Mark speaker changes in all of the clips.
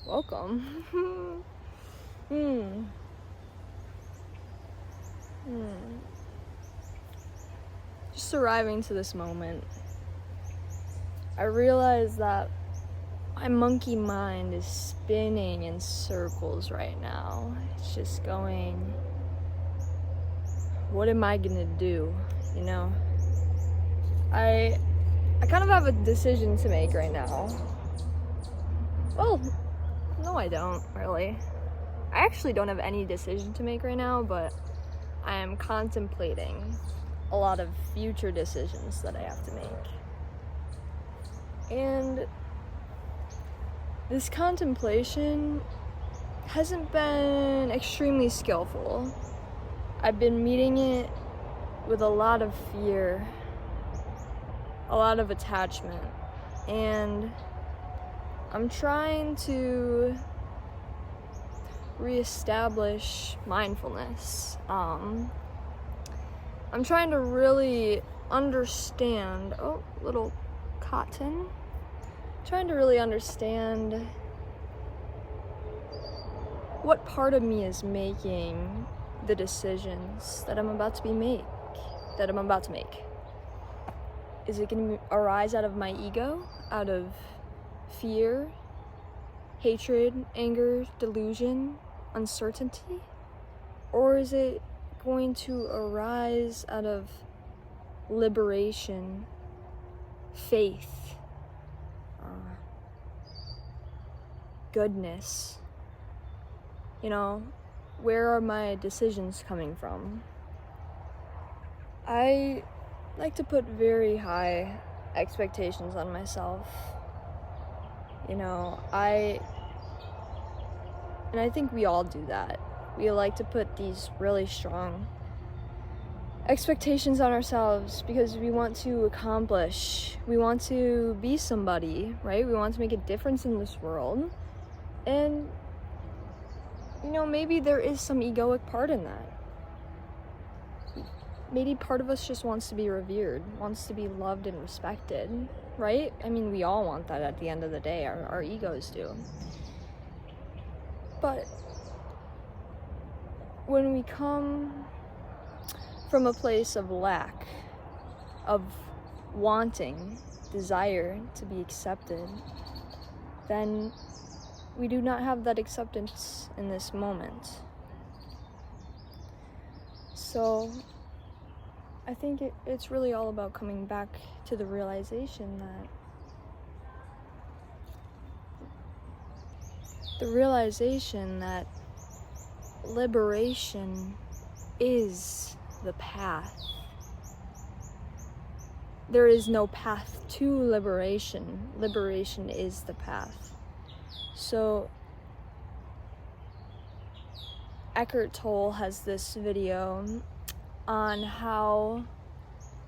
Speaker 1: Welcome. hmm. Just arriving to this moment, I realize that my monkey mind is spinning in circles right now. It's just going, what am I gonna do? You know? I kind of have a decision to make right now. Well, no, I don't really. I actually don't have any decision to make right now, but I am contemplating a lot of future decisions that I have to make. And this contemplation hasn't been extremely skillful. I've been meeting it with a lot of fear, a lot of attachment, and I'm trying to reestablish mindfulness. I'm trying to really understand, little cotton. Trying to really understand what part of me is making the decisions that I'm about to make. Is it going to arise out of my ego, out of fear, hatred, anger, delusion, uncertainty? Or is it going to arise out of liberation, faith, goodness? You know, where are my decisions coming from? I like to put very high expectations on myself. You know, I think we all do that. We like to put these really strong expectations on ourselves because we want to accomplish, we want to be somebody, right? We want to make a difference in this world. And, you know, maybe there is some egoic part in that. Maybe part of us just wants to be revered, wants to be loved and respected, right? I mean, we all want that at the end of the day, our egos do. But when we come from a place of lack, of wanting, desire to be accepted, then we do not have that acceptance in this moment. So I think it's really all about coming back to the realization that liberation is the path. There is no path to liberation. Liberation is the path. So Eckhart Tolle has this video on how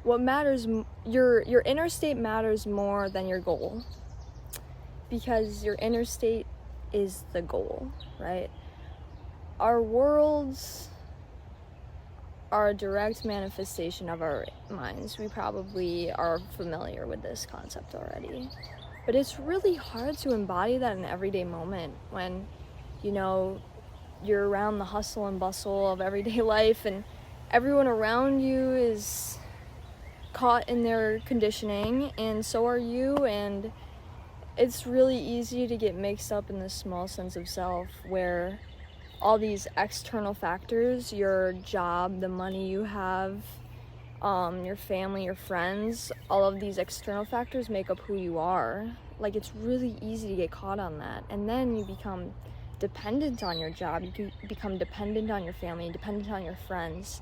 Speaker 1: what matters, your inner state matters more than your goal, because your inner state is the goal, right? Our worlds are a direct manifestation of our minds. We probably are familiar with this concept already. But it's really hard to embody that in an everyday moment when, you know, you're around the hustle and bustle of everyday life and everyone around you is caught in their conditioning, and so are you, and it's really easy to get mixed up in this small sense of self where all these external factors, your job, the money you have, your family, your friends, all of these external factors make up who you are. Like, it's really easy to get caught on that. And then you become dependent on your job, you become dependent on your family, dependent on your friends.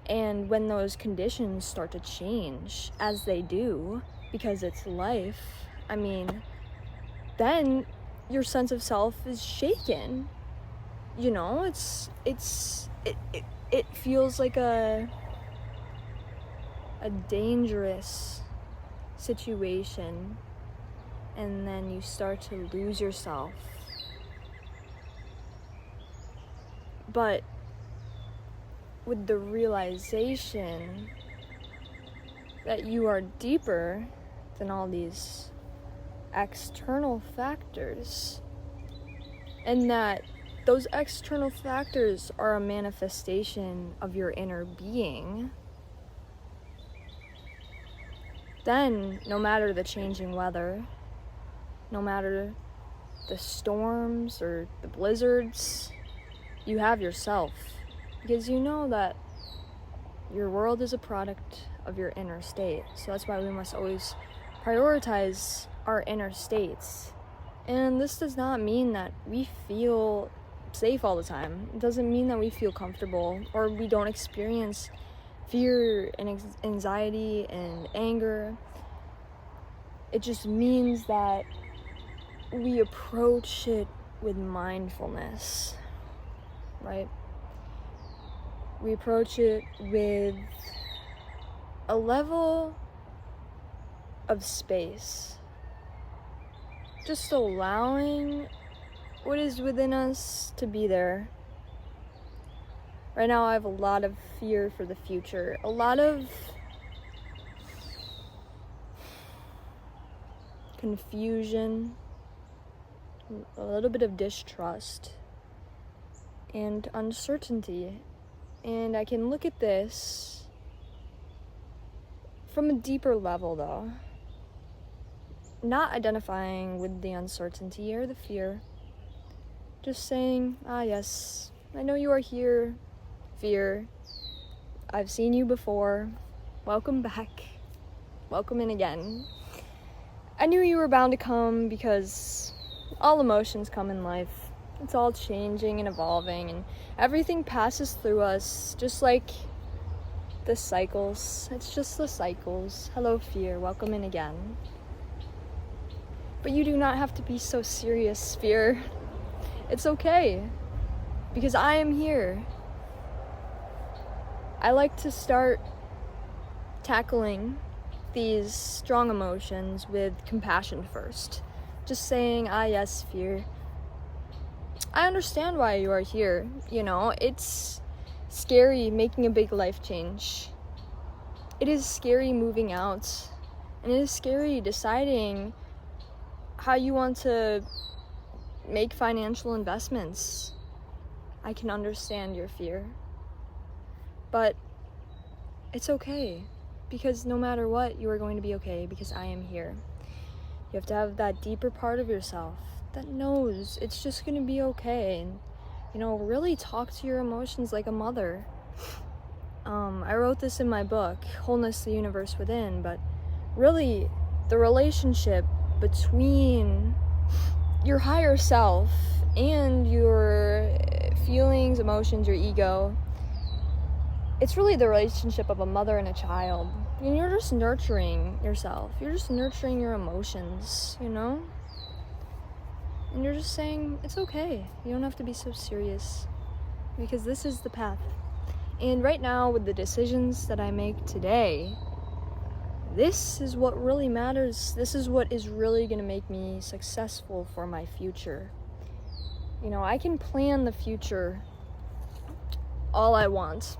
Speaker 1: And when those conditions start to change, as they do, because it's life, I mean, then your sense of self is shaken. You know, it feels like a dangerous situation, and then you start to lose yourself. But with the realization that you are deeper than all these external factors, and that those external factors are a manifestation of your inner being, then no matter the changing weather, no matter the storms or the blizzards, you have yourself, because you know that your world is a product of your inner state. So that's why we must always prioritize our inner states. And this does not mean that we feel safe all the time. It doesn't mean that we feel comfortable or we don't experience fear and anxiety and anger. It just means that we approach it with mindfulness, right? We approach it with a level of space, just allowing what is within us to be there. Right now I have a lot of fear for the future, a lot of confusion, a little bit of distrust and uncertainty. And I can look at this from a deeper level though, not identifying with the uncertainty or the fear, just saying, yes, I know you are here, fear. I've seen you before. Welcome back. Welcome in again. I knew you were bound to come because all emotions come in life. It's all changing and evolving, and everything passes through us, just like the cycles. It's just the cycles. Hello, fear. Welcome in again. But you do not have to be so serious, fear. It's okay, because I am here. I like to start tackling these strong emotions with compassion first. Just saying, yes, fear. I understand why you are here. You know, it's scary making a big life change. It is scary moving out. And it is scary deciding how you want to make financial investments. I can understand your fear. But it's okay, because no matter what, you are going to be okay, because I am here. You have to have that deeper part of yourself that knows it's just going to be okay. And, you know, really talk to your emotions like a mother. I wrote this in my book, Wholeness, the Universe Within, but really the relationship between your higher self and your feelings, emotions, your ego, it's really the relationship of a mother and a child. And you're just nurturing yourself. You're just nurturing your emotions, you know? And you're just saying, it's okay. You don't have to be so serious, because this is the path. And right now, with the decisions that I make today, this is what really matters. This is what is really going to make me successful for my future. You know, I can plan the future all I want.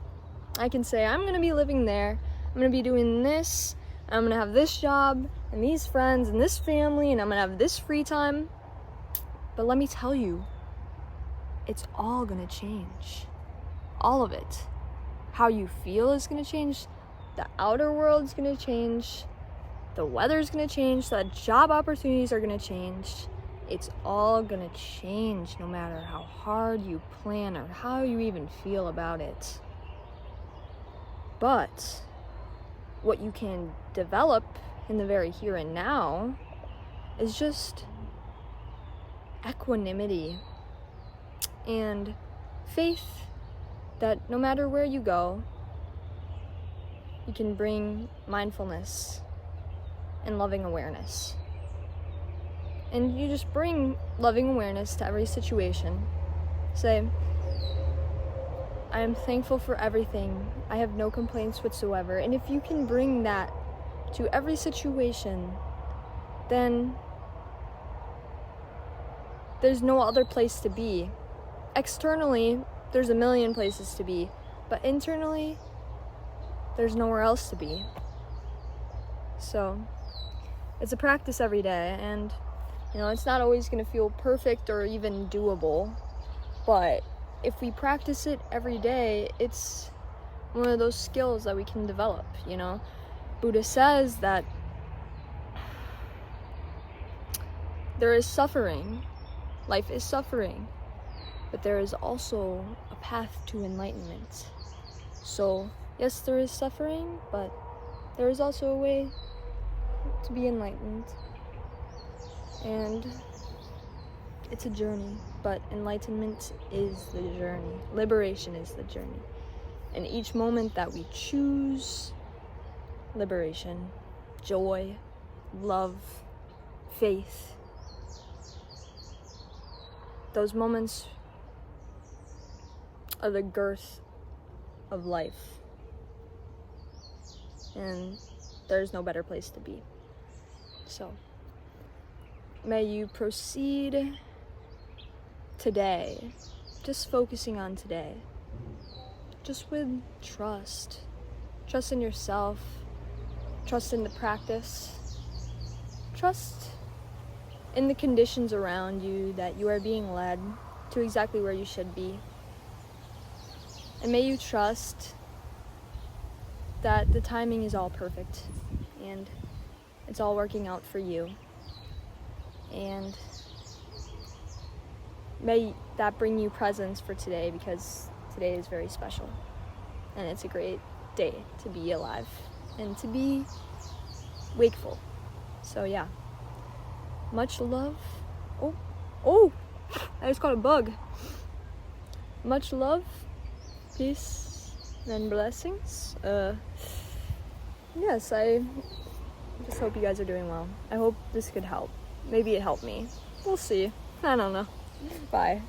Speaker 1: I can say, I'm going to be living there. I'm going to be doing this. I'm going to have this job and these friends and this family, and I'm going to have this free time. But let me tell you, it's all going to change. All of it. How you feel is going to change. The outer world is going to change. The weather is going to change. The job opportunities are going to change. It's all going to change no matter how hard you plan or how you even feel about it. But what you can develop in the very here and now is just equanimity and faith that no matter where you go, you can bring mindfulness and loving awareness. And you just bring loving awareness to every situation. Say, I am thankful for everything. I have no complaints whatsoever. And if you can bring that to every situation, then there's no other place to be. Externally, there's a million places to be. But internally, there's nowhere else to be. So, it's a practice every day, and You know, it's not always going to feel perfect or even doable, but if we practice it every day, it's one of those skills that we can develop, you know. Buddha says that there is suffering, life is suffering, but there is also a path to enlightenment. So, yes, there is suffering, but there is also a way to be enlightened. And it's a journey, but enlightenment is the journey. Liberation is the journey. And each moment that we choose liberation, joy, love, faith, those moments are the girth of life. And there's no better place to be. So, may you proceed today, just focusing on today, just with trust. Trust in yourself, trust in the practice, trust in the conditions around you, that you are being led to exactly where you should be. And may you trust that the timing is all perfect and it's all working out for you. And may that bring you presence for today, because today is very special. And it's a great day to be alive and to be wakeful. So yeah. Much love. Oh, I just caught a bug. Much love, peace, and blessings. Yes, I just hope you guys are doing well. I hope this could help. Maybe it helped me. We'll see. I don't know. Bye.